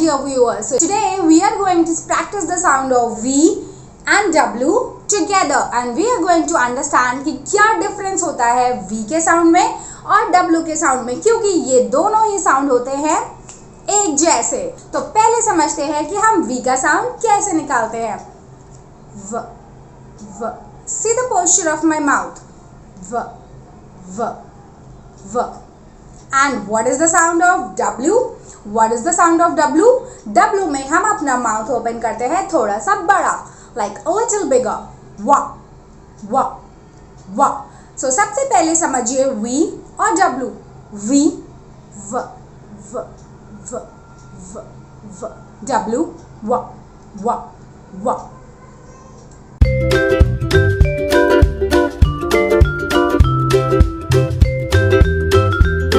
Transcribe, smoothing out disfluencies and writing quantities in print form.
dear viewers. So today we are going to practice the sound of V and W together and we are going to understand कि क्या difference होता है V के sound में और W के sound में, क्योंकि ये दोनों ही sound होते हैं एक जैसे। तो पहले समझते हैं कि हम V का sound कैसे निकालते हैं। V, V. See the posture of my mouth. V, V, V. And what is the sound of W? What is the sound of W? W में हम अपना mouth open करते हैं थोड़ा सा बड़ा, like a little bigger. Wa, wa, wa. So सबसे पहले समझिए V और W. V, V, V, V, V, V. W, wa, wa, wa.